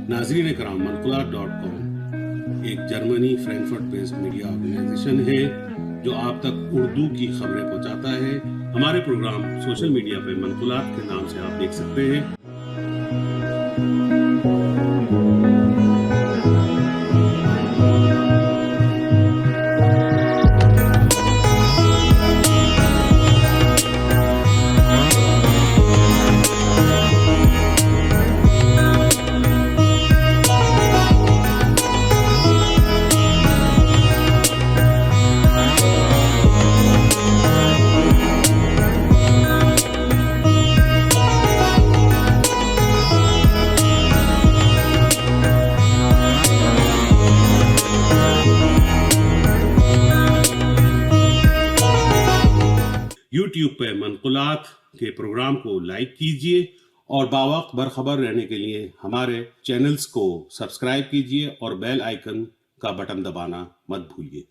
नाजरीन कराम, मनकुलात.com एक Germany Frankfurt based media organization है जो आप तक उर्दू की खबरें पहुंचाता है। हमारे प्रोग्राम सोशल मीडिया पे मनकुलात के नाम से आप देख सकते हैं। यूट्यूब पे मनकुलात के प्रोग्राम को लाइक कीजिए और बावक्त बरखबर रहने के लिए हमारे चैनल्स को सब्सक्राइब कीजिए और बेल आइकन का बटन दबाना मत भूलिए।